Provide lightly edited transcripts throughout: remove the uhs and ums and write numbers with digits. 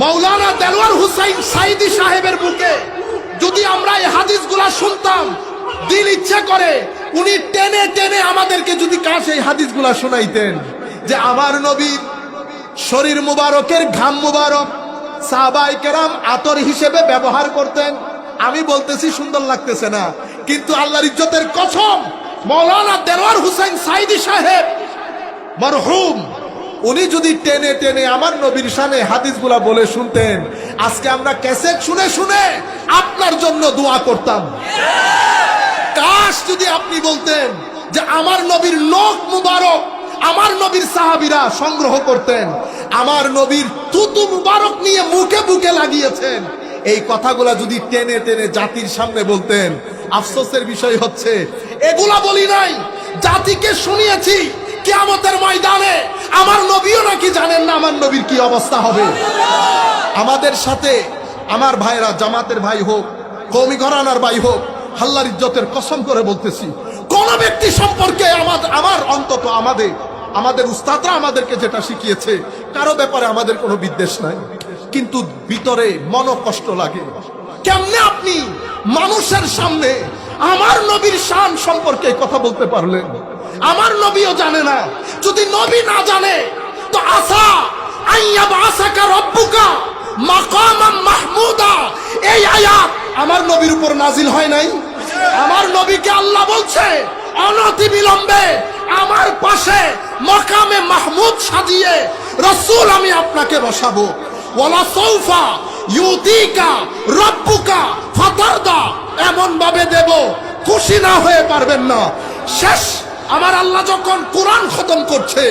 মাওলানা দেলোয়ার হুসাইন সাইদি সাহেবের বুকে যদি আমরা এই হাদিসগুলা শুনতাম, দিল ইচ্ছা করে উনি টেনে টেনে আমাদেরকে যদি কাছে এই হাদিসগুলা শোনাইতেন যে আমার নবীর শরীর মুবারকের ঘাম মুবারক সাহাবায়ে কেরাম আতর হিসেবে ব্যবহার করতেন। আমি বলতেছি সুন্দর লাগতেছে না, কিন্তু আল্লাহর ইজ্জতের কসম মাওলানা দেলোয়ার হুসাইন সাইদি সাহেব মরহুম, উনি যদি টেনে টেনে আমার নবীর শানে হাদিসগুলা বলে শুনতেন, আজকে আমরা ক্যাসেট শুনে শুনে আপনার জন্য দোয়া করতাম। কাশ যদি আপনি বলতেন যে আমার নবীর লোক মুবারক আমার নবীর সাহাবীরা সংগ্রহ করতেন, আমার নবীর তুতু মুবারক নিয়ে মুখে বুকে লাগিয়েছেন, এই কথাগুলা যদি টেনে টেনে জাতির সামনে বলতেন। আফসোসের বিষয় হচ্ছে এগুলা বলি নাই, জাতিকে শুনিয়েছি। কিয়ামতের ময়দানে আমার নবীও নাকি জানেন না আমার নবীর কি অবস্থা হবে। আমাদের সাথে আমার ভাইরা, জামাতের ভাই হোক, কওমি ঘরানার ভাই হোক, আল্লাহর ইজ্জতের কসম করে বলতেছি, কোন ব্যক্তি সম্পর্কে আমার অন্তত আমাদের উস্তাদরা আমাদেরকে যেটা শিখিয়েছে, কারো ব্যাপারে আমাদের কোনো বিদ্বেষ নাই, কিন্তু ভিতরে মনোকষ্ট লাগে। কেমনে আপনি মানুষের সামনে আমার নবীর শান সম্পর্কে কথা বলতে পারলেন? আমার নবীও জানে না। যদি নবী না জানে তো আসা আইয়াব আসাকা রব্বুকা মাকামাম মাহমুদা, এই আয়াত আমার নবীর উপর নাজিল হয় নাই? আমার নবীকে আল্লাহ বলছে অনতি বিলম্বে আমার পাশে মাকামে মাহমুদ সাজিয়ে রাসূল আমি আপনাকে বসাবো। ওয়ালা সাউফা ইউতিকা রব্বুকা ফাতারদা, এমন ভাবে দেব খুশি না হয়ে পারবেন না। শেষ আমার আল্লাহ যখন কোরআন খতম করছে,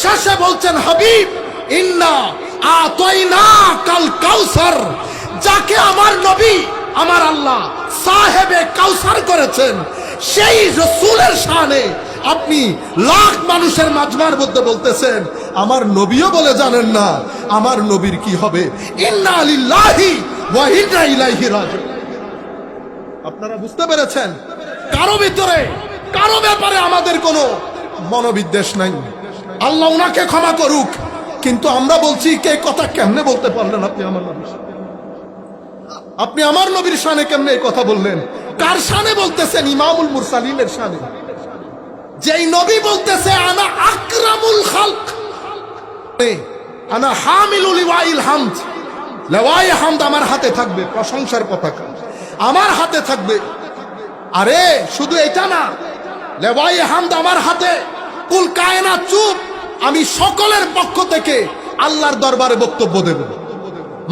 শেষে বলছেন হাবিব ইন্না আতাইনা কাল কাউসার, যাকে আমার নবী আমার আল্লাহ সাহেবে কাউসার করেছেন, সেই রাসূলের শানে আপনি লাখ মানুষের মাজমার মধ্যে বলতেছেন আমার নবীও বলে জানেন না আমার নবীর কি হবে। ইন্না লিল্লাহি ওয়া ইন্না ইলাইহি রাজিউন। আপনারা বুঝতে পেরেছেন? কারো ভিতরে কারো ব্যাপারে আমাদের কোনো মনোবিদ্বেষ নাই। আল্লাহ উনাকে ক্ষমা করুক, কিন্তু আমরা বলছি কে কথা কেমনে বলতে পারলেন আপনি আমার নবীর শানে? আপনি আমার নবীর শানে কেমনে এই কথা বললেন? কার শানে বলতেছেন? ইমামুল মুরসালিনের শানে। যেই নবী বলতেছে আনা আকরামুল খালক, আনা হামিলুল লিওয়াইল হামদ, লিওয়াই হামদ আমার হাতে থাকবে, প্রশংসার পতাকা আমার হাতে থাকবে। আরে শুধু এটা না, লিওয়াই হামদ আমার হাতে, কুল কায়নাত চুপ, আমি সকলের পক্ষ থেকে আল্লাহর দরবারে বক্তব্য দেব।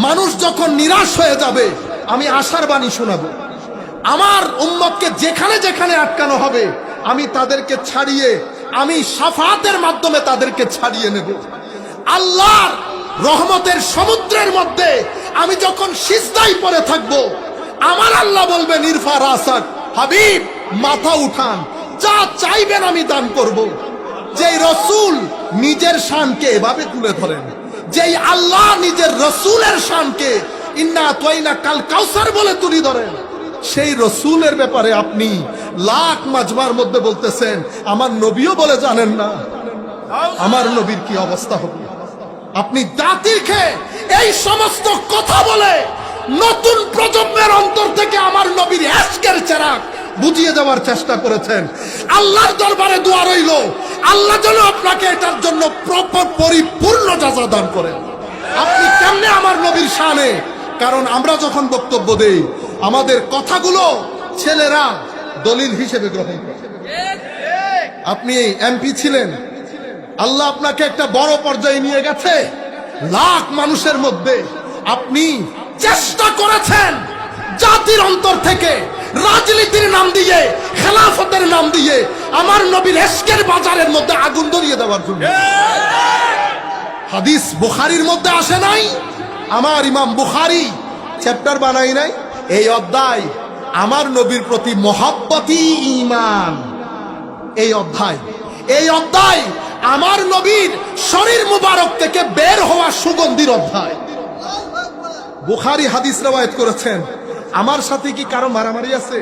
মানুষ যখন নিরাশ হয়ে যাবে আমি আশার বাণী শোনাবো। আমার উম্মতকে যেখানে যেখানে আটকানো হবে আমি তাদেরকে ছাড়িয়ে, আমি শাফাতের মাধ্যমে তাদেরকে ছাড়িয়ে নেব। আল্লাহর রহমতের সমুদ্রের মধ্যে আমি যখন সিজদায় পড়ে থাকব, আমার আল্লাহ বলবেন ইরফা রাসাক, হাবিব মাথা উঠান, যা চাইবেন আমি দান করব। যেই রসুল নিজের শানকে এভাবে তুলে ধরেন, যেই আল্লাহ নিজের রসুলের শানকে ইন্না আতাইনা কাল কাউসার বলে তুলে ধরেন, সেই রসুলের ব্যাপারে আপনি লাখ মাজমার মধ্যে বলতেছেন আমার নবীও বলে জানেন না আমার নবীর কি অবস্থা হবে। আপনি জাতিকে এই সমস্ত কথা বলে নতুন প্রজন্মের অন্তর থেকে আমার নবীর ইশকের চেরাগ বুঝিয়ে দেওয়ার চেষ্টা করেছেন। আল্লাহর দরবারে দোয়া রইল, আল্লাহ যেন আপনাকে এটার জন্য পরিপূর্ণ যাজা দান করেন। আপনি কেমনে আমার নবীর শানে? কারণ আমরা যখন বক্তব্য দেই আমাদের কথাগুলো ছেলেরা দলিল হিসেবে গ্রহণ করে। আপনি এমপি ছিলেন, আল্লাহ আপনাকে একটা বড় পর্যায়ে নিয়ে গেছে, লাখ মানুষের মধ্যে আপনি চেষ্টা করেছেন জাতির অন্তর থেকে রাজনীতির নাম দিয়ে, খেলাফতের নাম দিয়ে আমার নবীর ইশকের বাজারের মধ্যে আগুন ধরিয়ে দেওয়ার জন্য। হাদিস বুখারীর মধ্যে আসে নাই? আমার ইমাম বুখারী চ্যাপ্টার বানাই নাই, এই অধ্যায় আমার নবীর প্রতি মহব্বতই ঈমান। এই অধ্যায় আমার নবীর শরীর মুবারক থেকে বের হওয়া সুগন্ধির অধ্যায়। বুখারী হাদিস রওয়ায়াত করেছেন। আমার সাথে কি কারো মারামারি আছে?